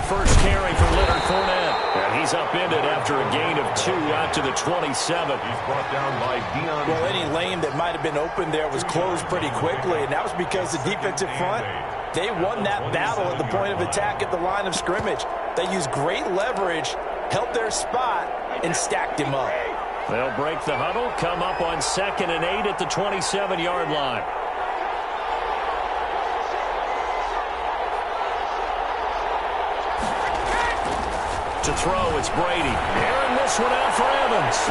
first carry for Leonard Fournette. And he's upended after a gain of 2 out to the 27. He's brought down by Dion. Well, any lane that might have been open there was closed pretty quickly, and that was because the defensive front, they won that battle at the point of attack at the line of scrimmage. They used great leverage, held their spot, and stacked him up. They'll break the huddle, come up on 2nd and 8 at the 27-yard line. To throw, it's Brady. Airing this one out for Evans.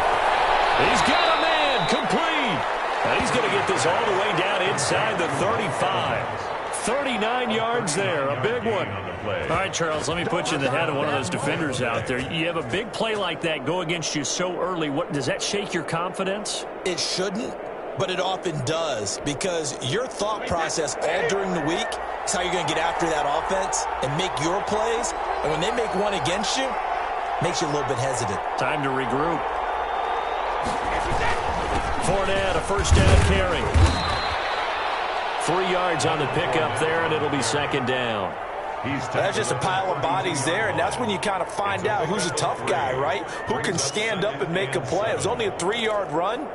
He's got a man, complete. And he's going to get this all the way down inside the 35. 39 yards there, a big one. All right, Charles, let me put you in the head of one of those defenders out there. You have a big play like that go against you so early. What does that shake your confidence? It shouldn't, but it often does, because your thought process all during the week is how you're going to get after that offense and make your plays. And when they make one against you, makes you a little bit hesitant. Time to regroup. Fournette, a first down carry. 3 yards on the pickup there, and it'll be 2nd down. That's just a pile of bodies there, and that's when you kind of find out who's a tough guy, right? Who can stand up and make a play. It was only a 3-yard run,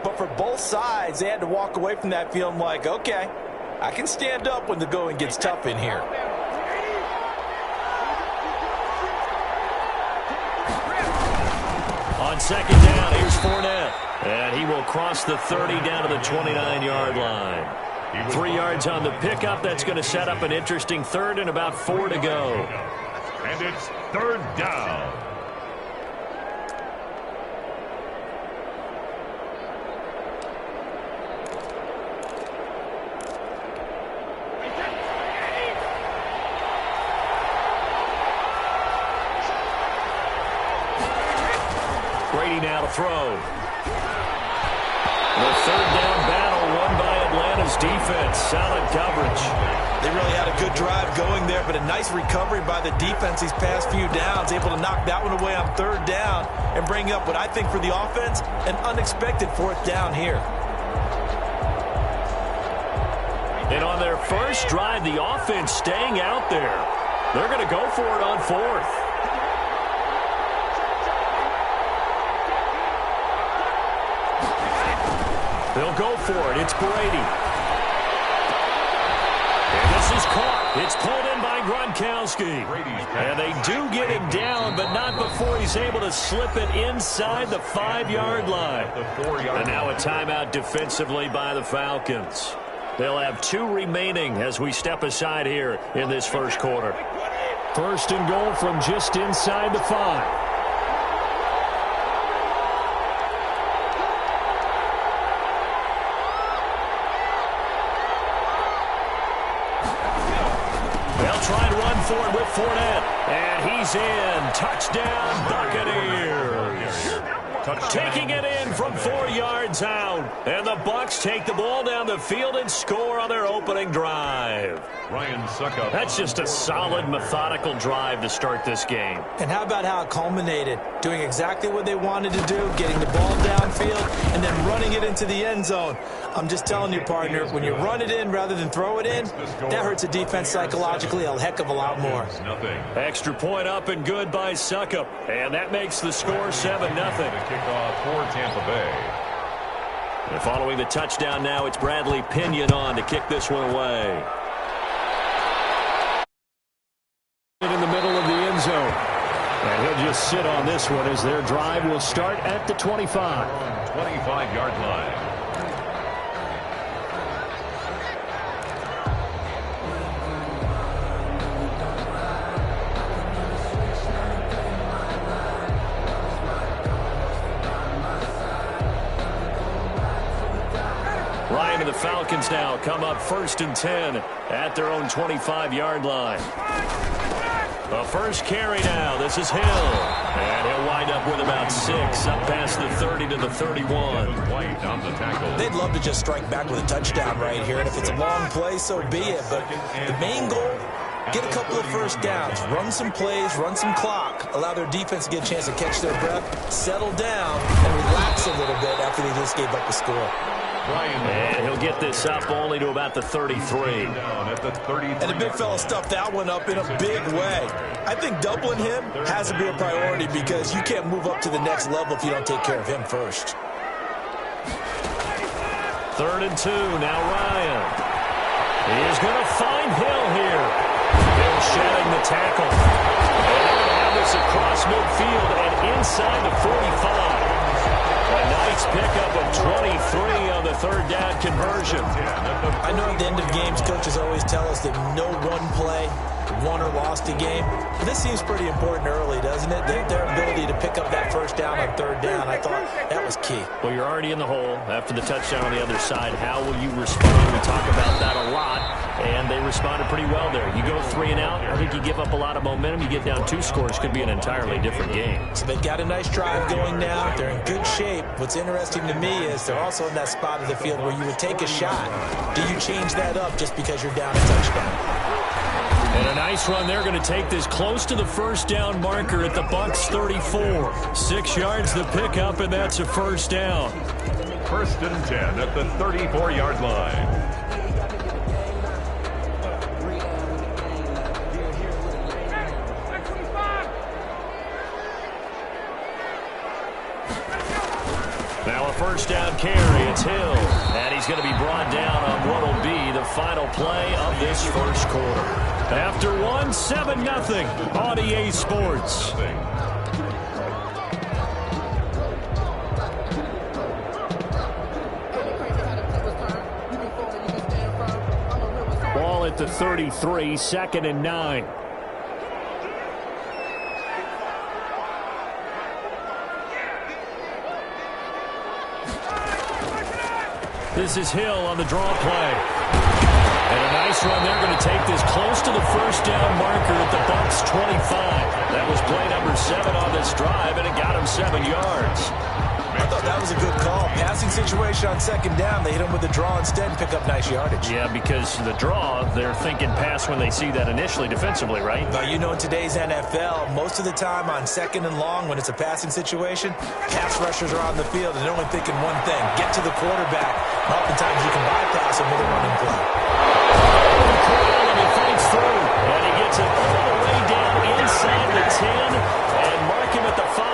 but for both sides, they had to walk away from that feeling like, okay, I can stand up when the going gets tough in here. On 2nd down, here's Fournette. And he will cross the 30 down to the 29-yard line. 3 yards on the pickup. That's going to set up an interesting 3rd and about 4 to go. And it's 3rd down. Brady now to throw. The 3rd down battle won by Atlanta's defense. Solid coverage. They really had a good drive going there, but a nice recovery by the defense these past few downs, able to knock that one away on 3rd down and bring up what I think for the offense, an unexpected 4th down here. And on their first drive, the offense staying out there. They're going to go for it on 4th. They'll go for it. It's Brady. And this is caught. It's pulled in by Gronkowski. And they do get him down, but not before he's able to slip it inside the 5-yard line. And now a timeout defensively by the Falcons. They'll have 2 remaining as we step aside here in this first quarter. 1st and goal from just inside the 5. Try and run for it with Fournette. And he's in. Touchdown, Buccaneers. Taking it in from 4 yards out. And the Bucs take the ball down the field and score on their opening drive. Ryan Suckup. That's just a solid, methodical drive to start this game. And how about how it culminated? Doing exactly what they wanted to do, getting the ball downfield, and then running it into the end zone. I'm just telling you, partner, when you run it in rather than throw it in, that hurts the defense psychologically a heck of a lot more. Extra point up and good by Suckup. And that makes the score 7-0. Kickoff for Tampa Bay. And following the touchdown now, it's Bradley Pinion on to kick this one away. In the middle of the end zone. And he'll just sit on this one as their drive will start at the 25. 25-yard line. Ryan and the Falcons now come up 1st and 10 at their own 25-yard line. A first carry now. This is Hill. And he'll wind up with about 6 up past the 30 to the 31. They'd love to just strike back with a touchdown right here. And if it's a long play, so be it. But the main goal, get a couple of first downs, run some plays, run some clock, allow their defense to get a chance to catch their breath, settle down, and relax a little bit after they just gave up the score. And he'll get this up only to about the 33. And the big fella stuffed that one up in a big way. I think doubling him has to be a priority because you can't move up to the next level if you don't take care of him first. 3rd and 2. Now Ryan. He is going to find Hill here. Hill shedding the tackle. And they're going to have this across midfield and inside the 45. A nice pickup of 23 on the 3rd down conversion. I know at the end of games, coaches always tell us that no one play won or lost a game. This seems pretty important early, doesn't it? Their ability to pick up that first down on 3rd down, I thought that was key. Well, you're already in the hole after the touchdown on the other side. How will you respond? We talk about that a lot, and they responded pretty well there. You go 3 and out, I think you give up a lot of momentum. You get down 2 scores, could be an entirely different game. So they've got a nice drive going now. They're in good shape. What's interesting to me is they're also in that spot of the field where you would take a shot. Do you change that up just because you're down a touchdown? And a nice run. They're going to take this close to the 1st down marker at the Bucs 34. 6 yards the pickup, and that's a 1st down. 1st and 10 at the 34-yard line. Now a 1st down carry. It's Hill. And he's going to be brought down on what will be the final play of this 1st quarter. After 1, 7-0 on EA Sports. Ball at the 33, 2nd and 9. This is Hill on the draw play. And a nice run. They're going to take this close to the 1st down marker at the Bucs 25. That was play number 7 on this drive, and it got him 7 yards. I thought that was a good call. Passing situation on 2nd down. They hit him with the draw instead and pick up nice yardage. Yeah, because the draw, they're thinking pass when they see that initially defensively, right? But you know, in today's NFL, most of the time on 2nd and long, when it's a passing situation, pass rushers are on the field and they're only thinking one thing, get to the quarterback. And oftentimes you can bypass him with a running play. And he fights through, and he gets it all the way down inside the 10 and mark him at the 5.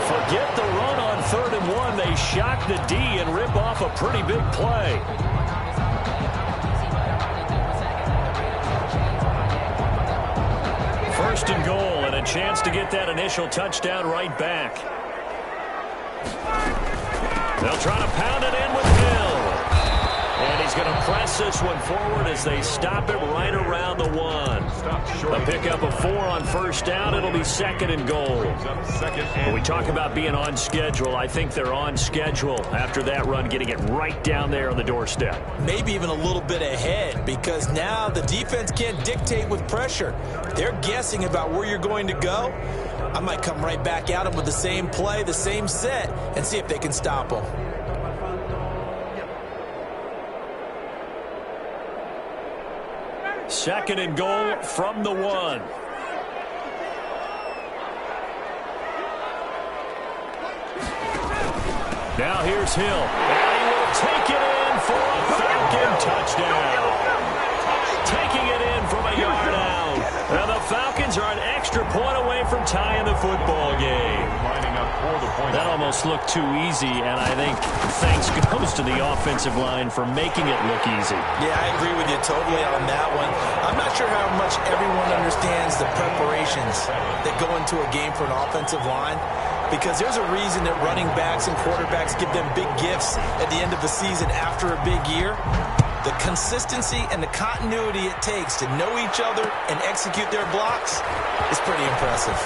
Forget the run on 3rd and 1. They shock the D and rip off a pretty big play. First and goal, and a chance to get that initial touchdown right back. They'll try to pound it in with Hill. And he's going to press this one forward as they stop it right around the 1. A pickup of 4 on 1st down. It'll be 2nd and goal. When we talk about being on schedule, I think they're on schedule after that run, getting it right down there on the doorstep. Maybe even a little bit ahead, because now the defense can't dictate with pressure. They're guessing about where you're going to go. I might come right back at them with the same play, the same set, and see if they can stop them. 2nd and goal from the 1. Now here's Hill. And he will take it in for a Falcon touchdown. Taking it in from a yard out. Now the Falcons are an extra point away from tying the football game. That almost looked too easy, and I think thanks goes to the offensive line for making it look easy. Yeah, I agree with you totally on that one. I'm not sure how much everyone understands the preparations that go into a game for an offensive line, because there's a reason that running backs and quarterbacks give them big gifts at the end of the season after a big year. The consistency and the continuity it takes to know each other and execute their blocks is pretty impressive.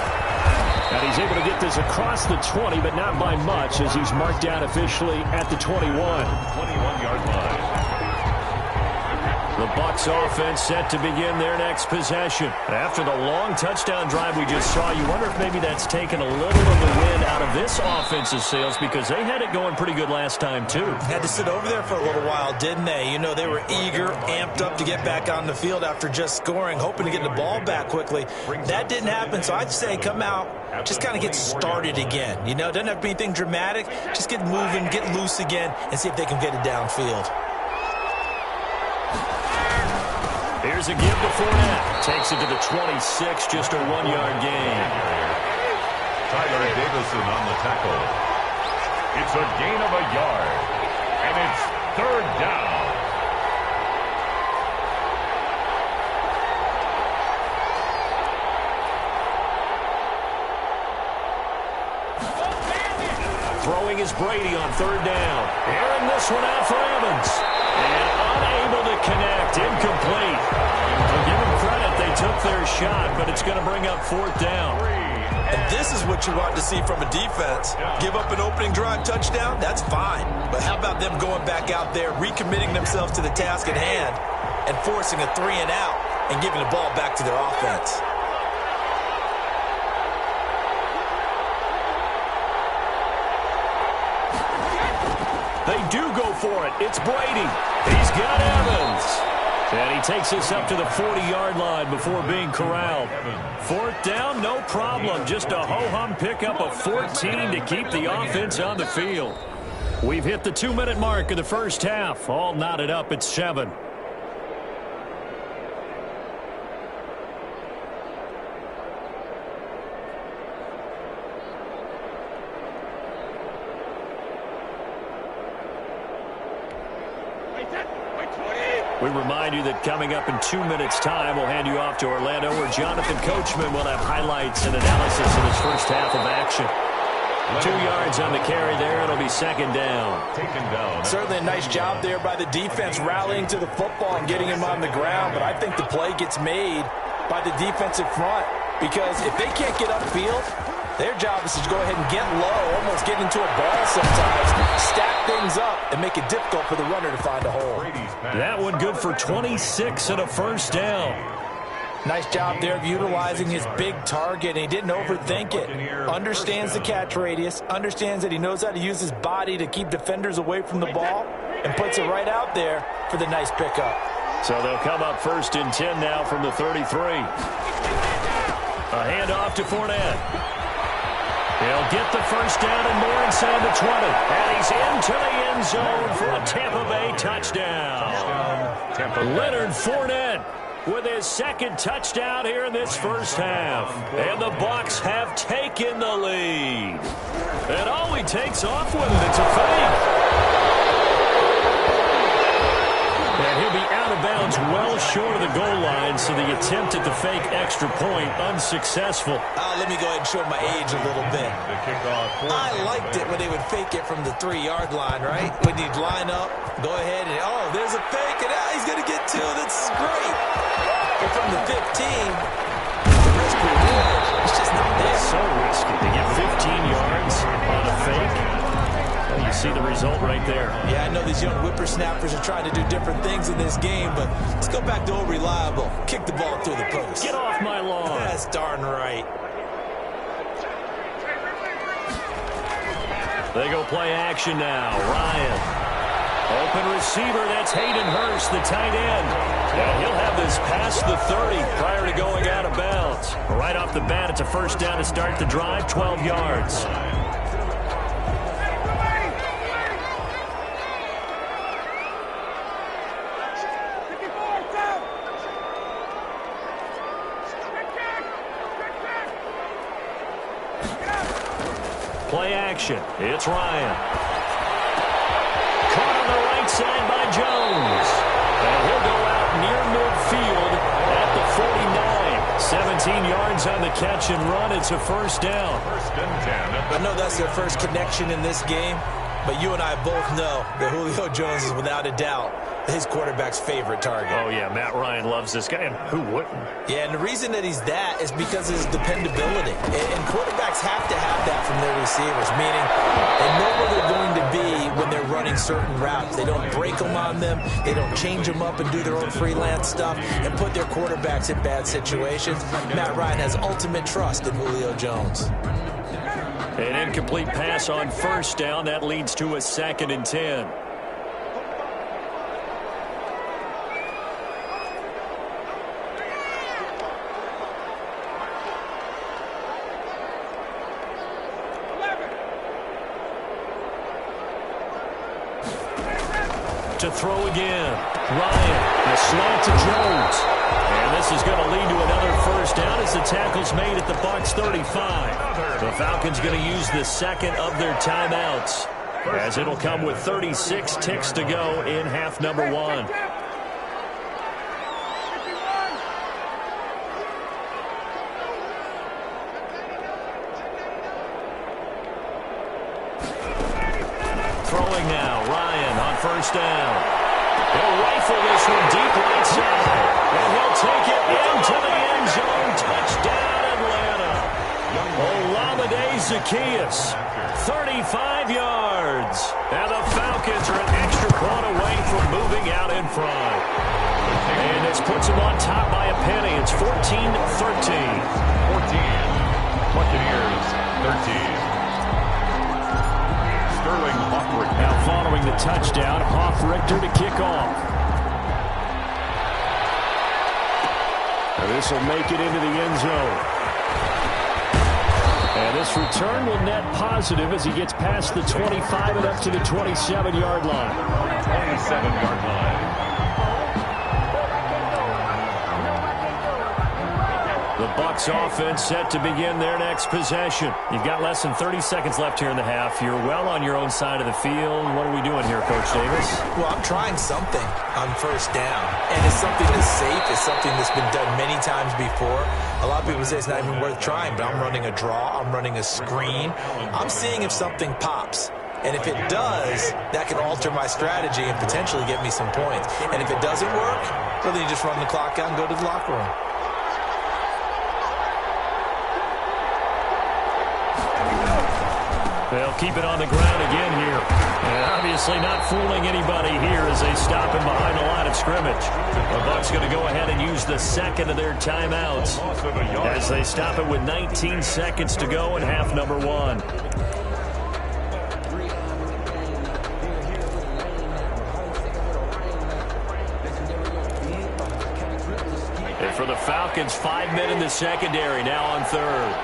And he's able to get this across the 20, but not by much, as he's marked down officially at the 21. 21-yard line. The Bucs offense set to begin their next possession. After the long touchdown drive we just saw, you wonder if maybe that's taken a little of the wind out of this offense's sails because they had it going pretty good last time, too. Had to sit over there for a little while, didn't they? You know, they were eager, amped up to get back on the field after just scoring, hoping to get the ball back quickly. That didn't happen, so I'd say come out, just kind of get started again. You know, doesn't have to be anything dramatic. Just get moving, get loose again, and see if they can get it downfield. Here's a give to Fournette. Takes it to the 26, just a 1-yard gain. Tyler Davison on the tackle. It's a gain of a yard, and it's 3rd down. Throwing is Brady on 3rd down. Airing this one out for Evans. And unable to connect. Incomplete. I'll give them credit. They took their shot, but it's going to bring up 4th down. And this is what you want to see from a defense. Give up an opening drive touchdown, that's fine. But how about them going back out there, recommitting themselves to the task at hand, and forcing a 3-and-out and giving the ball back to their offense? They do go for it. It's Brady. He's got Evans. And he takes us up to the 40-yard line before being corralled. 4th down, no problem. Just a ho-hum pickup of 14 to keep the offense on the field. We've hit the 2-minute mark of the first half. All knotted up at 7. We remind you that coming up in 2 minutes' time, we'll hand you off to Orlando, where Jonathan Coachman will have highlights and analysis of his first half of action. 2 yards on the carry there. It'll be 2nd down. Taken down. Certainly a nice job there by the defense rallying to the football and getting him on the ground, but I think the play gets made by the defensive front because if they can't get upfield, their job is to go ahead and get low, almost get into a ball sometimes, stack things up, and make it difficult for the runner to find a hole. That one good for 26 and a 1st down. Nice job there of utilizing his big target, and he didn't overthink it. Understands the catch radius, understands that he knows how to use his body to keep defenders away from the ball, and puts it right out there for the nice pickup. So they'll come up 1st and 10 now from the 33. A handoff to Fournette. He'll get the 1st down and more inside the 20. And he's into the end zone for a Tampa Bay touchdown. Leonard Fournette with his 2nd touchdown here in this first half. And the Bucs have taken the lead. And all he takes off with it, it's a fake. And he'll be out of bounds well short of the goal line, so the attempt at the fake extra point unsuccessful. Let me go ahead and show my age a little bit. I liked it when they would fake it from the 3-yard line, right? When you'd line up, go ahead and, oh, there's a fake, and he's going to get 2. This is great. But from the 15, the risk reward, it's just not there. So risky to get 15 yards on a fake. Well, you see the result right there. Yeah, I know these young whippersnappers are trying to do different things in this game, but let's go back to old reliable. Kick the ball through the post. Get off my lawn. That's darn right. They go play action now. Ryan. Open receiver. That's Hayden Hurst, the tight end. And he'll have this past the 30 prior to going out of bounds. Right off the bat, it's a 1st down to start the drive, 12 yards. Play action. It's Ryan. Caught on the right side by Jones. And he'll go out near midfield at the 49. 17 yards on the catch and run. It's a 1st down. 1st and 10. I know that's their first connection in this game, but you and I both know that Julio Jones is without a doubt his quarterback's favorite target. Oh, yeah, Matt Ryan loves this guy, and who wouldn't? Yeah, and the reason that he's that is because of his dependability. And quarterbacks have to have that from their receivers, meaning they know where they're going to be when they're running certain routes. They don't break them on them. They don't change them up and do their own freelance stuff and put their quarterbacks in bad situations. Matt Ryan has ultimate trust in Julio Jones. An incomplete pass on first down. That leads to a 2nd and 10. To throw again. Ryan, the slant to Jones. And this is going to lead to another first down as the tackle's made at the Bucs 35. The Falcons going to use the second of their timeouts, as it'll come with 36 ticks to go in half number 1. Throwing now, Ryan on first down. He'll rifle this one deep right side, and he'll take it into the end zone. Touchdown, Atlanta. Olamide Zaccheaus, 35 yards. And the Falcons are an extra point away from moving out in front. And this puts them on top by a penny. It's 14-13. 14. Buccaneers, 13. Now following the touchdown, Hofrichter to kick off. And this will make it into the end zone. And this return will net positive as he gets past the 25 and up to the 27-yard line. 27-yard line. The Bucs offense set to begin their next possession. You've got less than 30 seconds left here in the half. You're well on your own side of the field. What are we doing here, Coach Davis? Well, I'm trying something on first down, and it's something that's safe. It's something that's been done many times before. A lot of people say it's not even worth trying, but I'm running a draw. I'm running a screen. I'm seeing if something pops. And if it does, that can alter my strategy and potentially get me some points. And if it doesn't work, well, then you just run the clock out and go to the locker room. They'll keep it on the ground again here. And obviously not fooling anybody here as they stop him behind the line of scrimmage. The Bucs going to go ahead and use the second of their timeouts as they stop it with 19 seconds to go in half number 1. And for the Falcons, 5 men in the secondary now on third.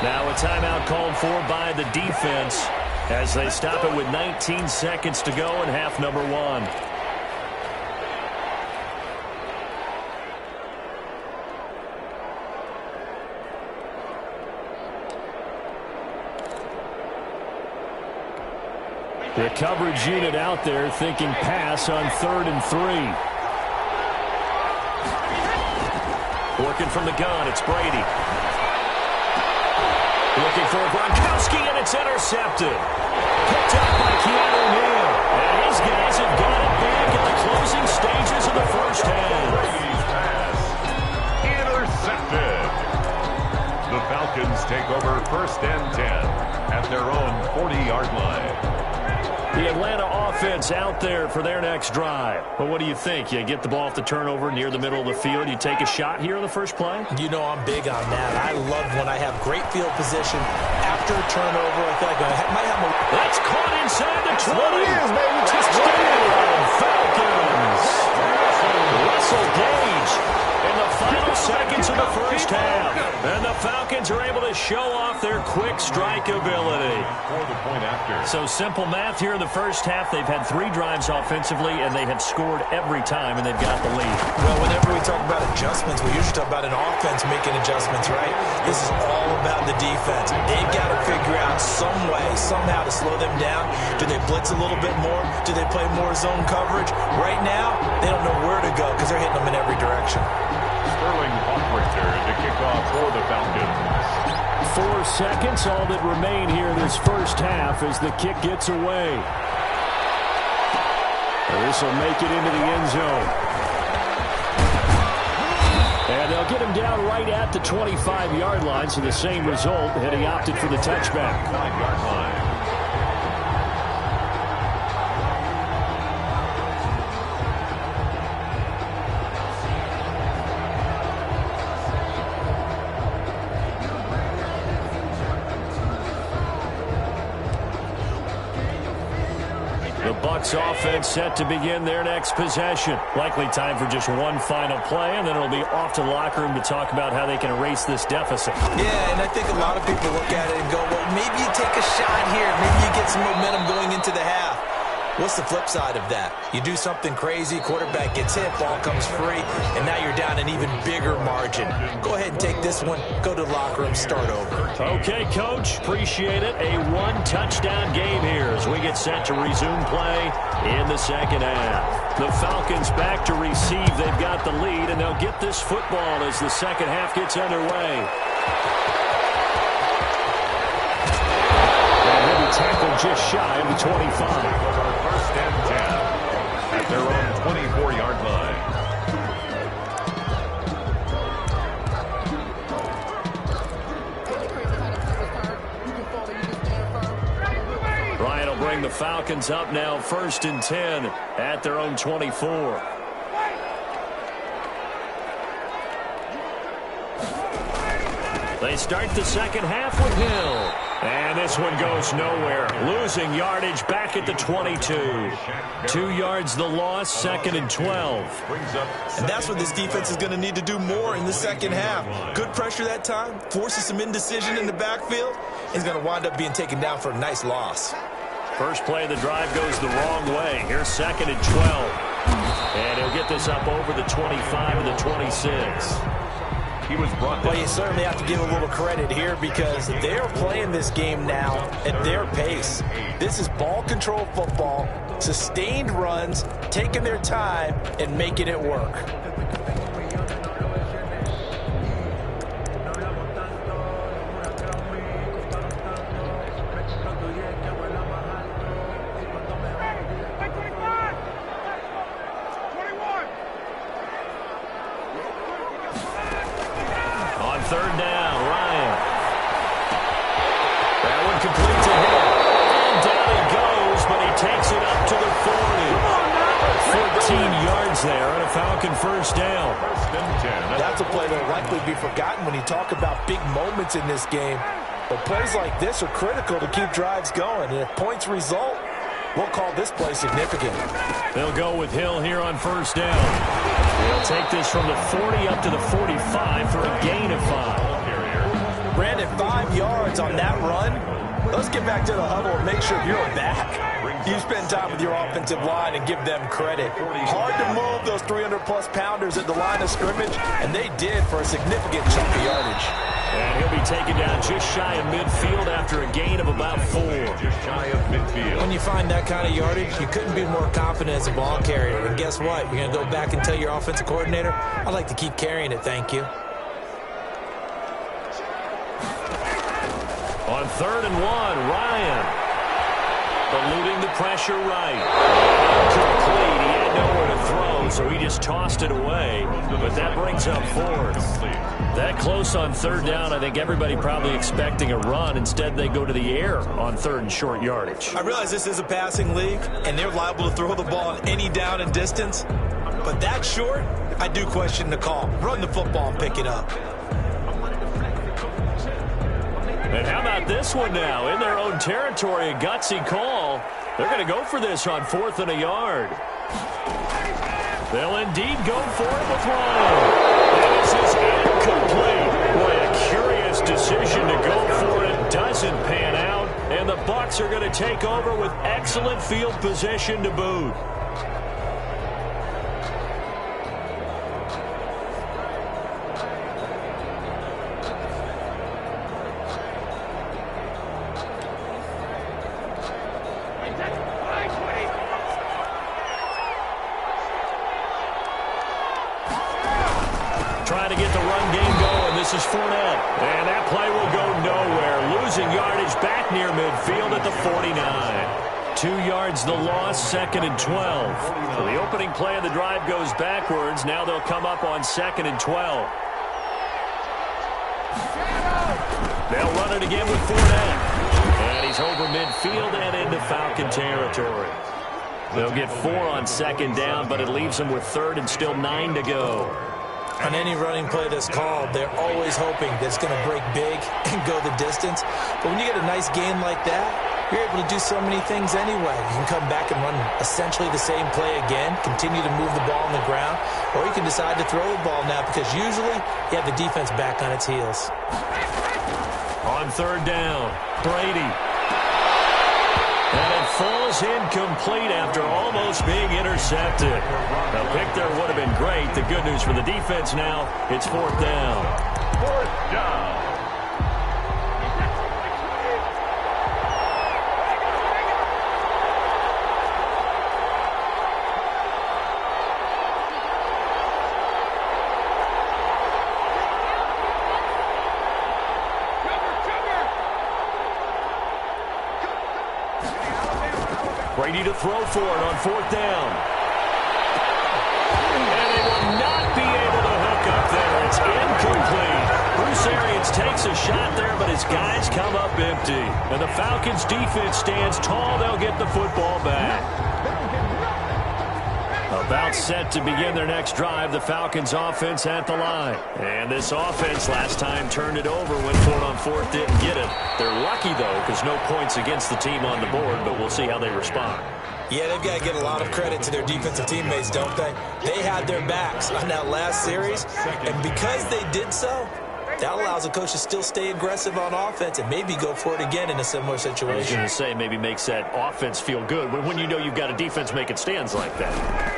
Now a timeout called for by the defense as they stop it with 19 seconds to go in half number 1. The coverage unit out there thinking pass on 3rd and 3. Working from the gun, it's Brady. Looking for Gronkowski, and it's intercepted. Picked up by Keanu Neal. And his guys have got it back in the closing stages of the first half. Brady's pass. Intercepted. The Falcons take over 1st and 10 at their own 40-yard line. The Atlanta offense out there for their next drive. But what do you think? You get the ball off the turnover near the middle of the field. You take a shot here in the first play? You know I'm big on that. I love when I have great field position after a turnover. I feel like I might have a... That's caught inside the 20. What it is, baby. Touchdown, Falcons. Russell Gage in the final seconds of the first half. And the Falcons are able to show off their quick strike ability. For the point after. So simple math here in the first half. They've had 3 drives offensively, and they have scored every time, and they've got the lead. Well, whenever we talk about adjustments, we usually talk about an offense making adjustments, right? This is all about the defense. They've got to figure out some way, somehow to slow them down. Do they blitz a little bit more? Do they play more zone coverage? Right now, they don't know where to go because they're hitting them in every direction. Sterling Hofrichter to kick off for the Falcons. 4 seconds, all that remain here this first half as the kick gets away. This will make it into the end zone. And they'll get him down right at the 25-yard line, so the same result, and he opted for the touchback. 5-yard line. Bucs offense set to begin their next possession. Likely time for just one final play, and then it'll be off to the locker room to talk about how they can erase this deficit. Yeah, and I think a lot of people look at it and go, well, maybe you take a shot here. Maybe you get some momentum going into the half. What's the flip side of that? You do something crazy, quarterback gets hit, ball comes free, and now you're down an even bigger margin. Go ahead and take this one, go to the locker room, start over. Okay, Coach, appreciate it. A one-touchdown game here as we get set to resume play in the second half. The Falcons back to receive. They've got the lead, and they'll get this football as the second half gets underway. Tackled just shy of the 25. First and 10 at their own 24-yard line. Bryant will bring the Falcons up now, first and 10 at their own 24. They start the second half with Hill. And this one goes nowhere. Losing yardage back at the 22. 2 yards the loss, second and 12. And that's what this defense is going to need to do more in the second half. Good pressure that time, forces some indecision in the backfield. He's going to wind up being taken down for a nice loss. First play of the drive goes the wrong way. Here's second and 12. And he'll get this up over the 25 and the 26. He was brought down. Well, you certainly have to give a little credit here because they're playing this game now at their pace. This is ball control football, sustained runs, taking their time and making it work. Third down, Ryan. That one completes a hit. And down he goes, but he takes it up to the 40. 14 yards there on a Falcon first down. That's a play that will likely be forgotten when you talk about big moments in this game. But plays like this are critical to keep drives going. And if points result, we'll call this play significant. They'll go with Hill here on first down. They'll take this from the 40 up to the 45 for a gain of 5. Brandon, 5 yards on that run. Let's get back to the huddle and make sure you're back. You spend time with your offensive line and give them credit. Hard to move those 300-plus pounders at the line of scrimmage, and they did for a significant chunk of yardage. And he'll be taken down just shy of midfield after a gain of about 4. Just shy of midfield. When you find that kind of yardage, you couldn't be more confident as a ball carrier. And guess what? You're going to go back and tell your offensive coordinator, I'd like to keep carrying it, thank you. On 3rd and 1, Ryan. Eluding the pressure right. Incomplete. He had nowhere to throw, so he just tossed it away. But that brings up 4th. That close on 3rd down, I think everybody probably expecting a run. Instead, they go to the air on 3rd and short yardage. I realize this is a passing league, and they're liable to throw the ball on any down and distance. But that short, I do question the call. Run the football and pick it up. And how about this one now? In their own territory, a gutsy call. They're going to go for this on 4th and a yard. They'll indeed go for it with Ryan. And this is incomplete. Boy, a curious decision to go for it. Doesn't pan out. And the Bucs are going to take over with excellent field position to boot. Trying to get the run game going. This is Fournette. And that play will go nowhere. Losing yardage back near midfield at the 49. 2 yards the loss, 2nd and 12. So the opening play of the drive goes backwards. Now they'll come up on 2nd and 12. They'll run it again with Fournette. And he's over midfield and into Falcon territory. They'll get 4 on 2nd down, but it leaves them with 3rd and still 9 to go. On any running play that's called, they're always hoping that it's going to break big and go the distance. But when you get a nice game like that, you're able to do so many things anyway. You can come back and run essentially the same play again, continue to move the ball on the ground, or you can decide to throw the ball now because usually you have the defense back on its heels. On 3rd down, Brady. And it falls incomplete after almost being intercepted. A pick there would have been great. The good news for the defense now, it's 4th down. 4th down. Brady to throw for it on 4th down. And they will not be able to hook up there. It's incomplete. Bruce Arians takes a shot there, but his guys come up empty. And the Falcons' defense stands tall. They'll get the football back. About set to begin their next drive, the Falcons offense at the line. And this offense last time turned it over, went for it on 4th, didn't get it. They're lucky, though, because no points against the team on the board, but we'll see how they respond. Yeah, they've got to give a lot of credit to their defensive teammates, don't they? They had their backs on that last series, and because they did so, that allows a coach to still stay aggressive on offense and maybe go for it again in a similar situation. I was going to say, maybe makes that offense feel good when you know you've got a defense making stands like that.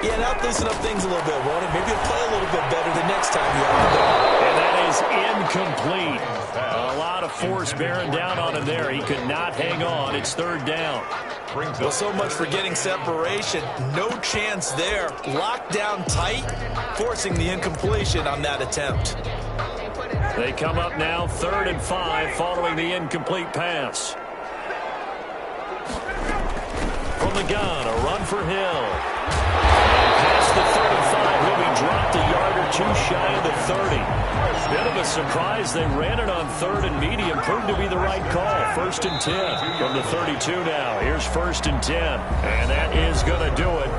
Yeah, that'll loosen up things a little bit, won't it? Maybe you'll play a little bit better the next time you have the ball. And that is incomplete. A lot of force bearing down on him there. He could not hang on. It's 3rd down. Well, so much for getting separation. No chance there. Locked down tight, forcing the incompletion on that attempt. They come up now 3rd and 5 following the incomplete pass. From the gun, a run for Hill. And past the 35, he'll be dropped a yard or 2 shy of the 30. Bit of a surprise. They ran it on 3rd and medium. Proved to be the right call. 1st and 10 from the 32 now. Here's 1st and 10. And that is going to do it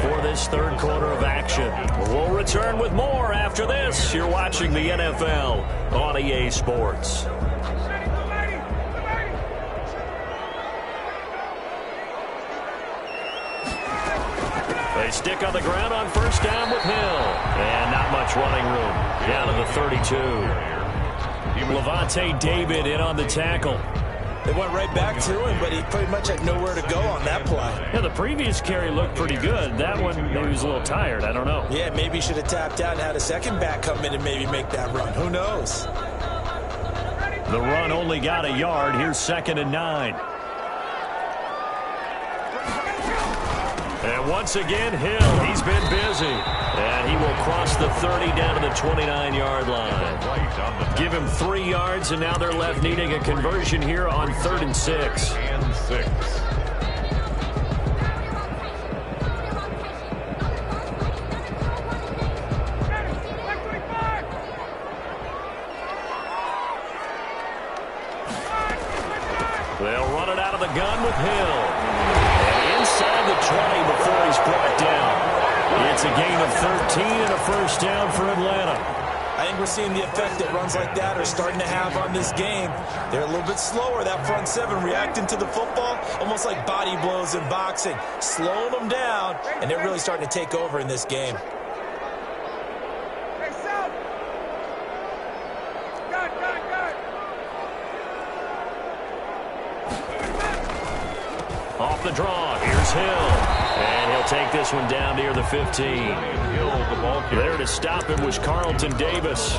for this 3rd quarter of action. We'll return with more after this. You're watching the NFL on EA Sports. They stick on the ground on 1st down with Hill. And not much running room. Down to the 32. Levante David in on the tackle. They went right back to him, but he pretty much had nowhere to go on that play. Yeah, the previous carry looked pretty good. That one, maybe he was a little tired. I don't know. Yeah, maybe he should have tapped out and had a second back come in and maybe make that run. Who knows? The run only got a yard. Here's 2nd and 9. And once again, Hill, he's been busy. And he will cross the 30 down to the 29-yard line. Give him 3 yards, and now they're left needing a conversion here on 3rd and 6. They'll run it out of the gun with Hill. And inside the 20 before he's brought down. It's a gain of 13 and a 1st down for Atlanta. I think we're seeing the effect that runs like that are starting to have on this game. They're a little bit slower, that front 7, reacting to the football, almost like body blows in boxing, slowing them down, and they're really starting to take over in this game. Off the draw, here's Hill. And he'll take this one down near the 15. There to stop him was Carlton Davis.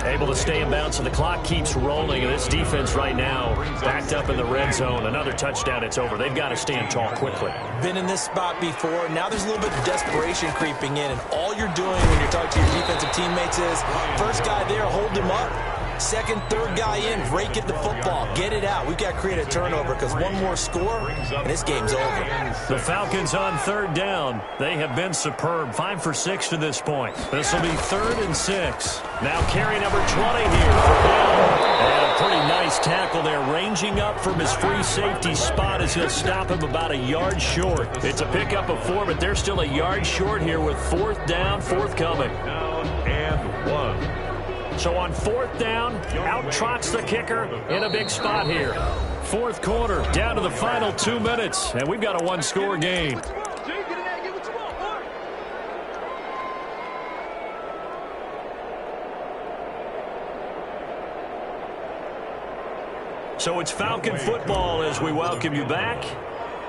Able to stay in bounds, and the clock keeps rolling. And this defense right now backed up in the red zone. Another touchdown, it's over. They've got to stand tall quickly. Been in this spot before. Now there's a little bit of desperation creeping in. And all you're doing when you're talking to your defensive teammates is, first guy there, hold him up. Second, third guy in, rake it the football. Get it out. We've got to create a turnover because one more score, and this game's over. The Falcons on third down. They have been superb. 5 for 6 to this point. This will be 3rd and 6. Now carry number 20 here for Hill. And a pretty nice tackle there, ranging up from his free safety spot as he'll stop him about a yard short. It's a pickup of 4, but they're still a yard short here with 4th down, 4th coming. Down and 1. So on 4th down, out trots the kicker in a big spot here. 4th quarter, down to the final 2 minutes, and we've got a one-score game. So it's Falcon football as we welcome you back.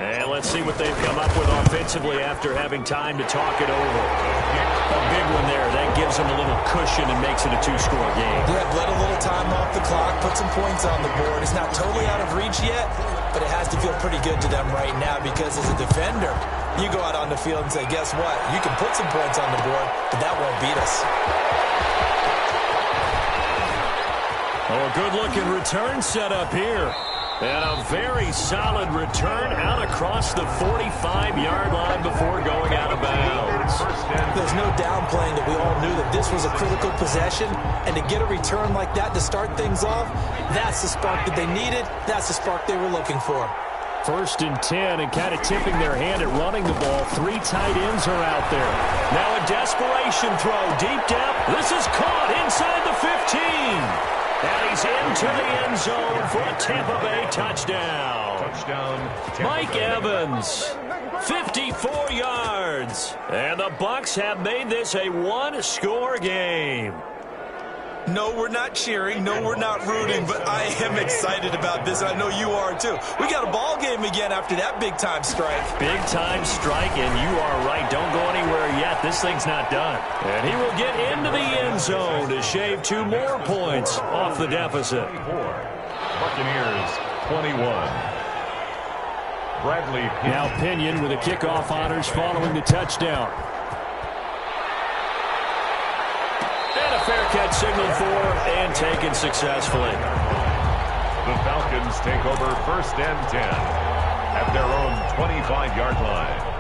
And let's see what they've come up with offensively after having time to talk it over. A big one there. That gives them a little cushion and makes it a 2-score game. Yeah, let a little time off the clock, put some points on the board. It's not totally out of reach yet, but it has to feel pretty good to them right now because as a defender, you go out on the field and say, guess what? You can put some points on the board, but that won't beat us. Oh, a good-looking return set up here. And a very solid return out across the 45-yard line before going out of bounds. There's no downplaying that we all knew that this was a critical possession, and to get a return like that to start things off, that's the spark that they needed. That's the spark they were looking for. 1st and 10, and kind of tipping their hand at running the ball. 3 tight ends are out there. Now a desperation throw deep down. This is caught inside the 15. And he's into the end zone for a Tampa Bay touchdown. Mike Evans, 54 yards. And the Bucs have made this a one-score game. No, we're not cheering. No, we're not rooting, but I am excited about this. I know you are, too. We got a ball game again after that big-time strike. Big-time strike, and you are right. Don't go anywhere yet. This thing's not done. And he will get into the end zone to shave 2 more points off the deficit. Buccaneers, 21. Bradley Pinion. Now Pinion with the kickoff honors following the touchdown. Fair catch signaled for and taken successfully. The Falcons take over 1st and 10 at their own 25-yard line.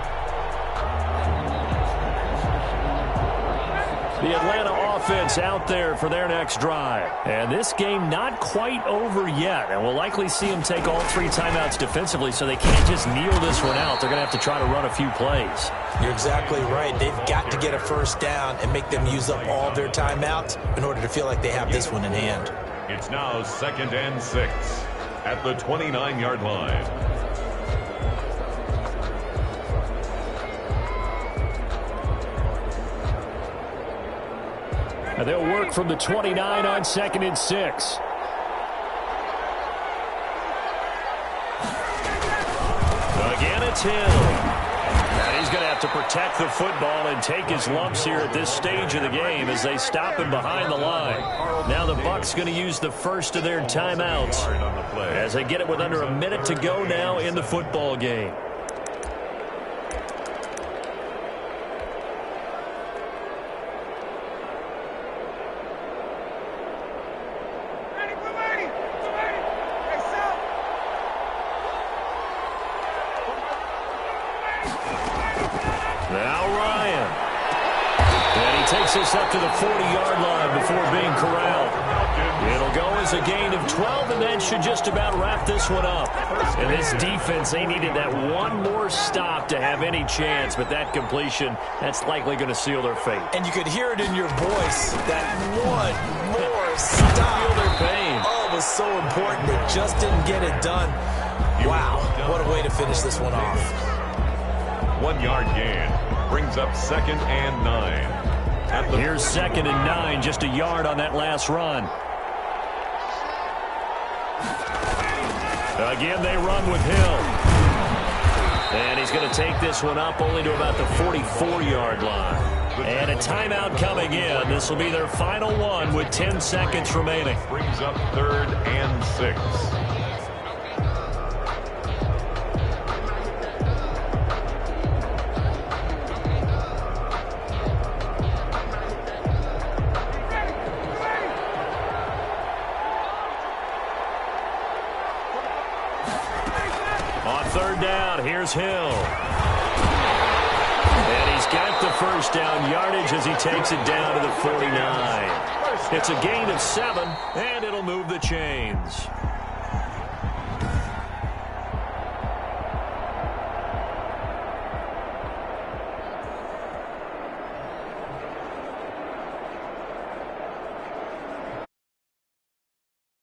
The Atlanta offense out there for their next drive. And this game not quite over yet. And we'll likely see them take all 3 timeouts defensively, so they can't just kneel this one out. They're going to have to try to run a few plays. You're exactly right. They've got to get a 1st down and make them use up all their timeouts in order to feel like they have this one in hand. It's now 2nd and 6 at the 29-yard line. And they'll work from the 29 on 2nd and 6. Again, it's Hill. And he's going to have to protect the football and take his lumps here at this stage of the game as they stop him behind the line. Now the Bucs going to use the first of their timeouts as they get it with under a minute to go now in the football game. Now Ryan. And he takes this up to the 40-yard line before being corralled. It'll go as a gain of 12, and that should just about wrap this one up. And this defense, they needed that one more stop to have any chance, but that completion, that's likely going to seal their fate. And you could hear it in your voice, that one more stop. Feel their pain. Oh, it was so important. They just didn't get it done. Wow, what a way to finish this one off. 1-yard gain brings up 2nd and 9. Here's 2nd and 9, just a yard on that last run. Again, they run with Hill. And he's going to take this one up only to about the 44-yard line. And a timeout coming in. This will be their final one with 10 seconds remaining. Brings up 3rd and 6. third down. Here's Hill. And he's got the first down yardage as he takes it down to the 49. It's a gain of 7, and it'll move the chains.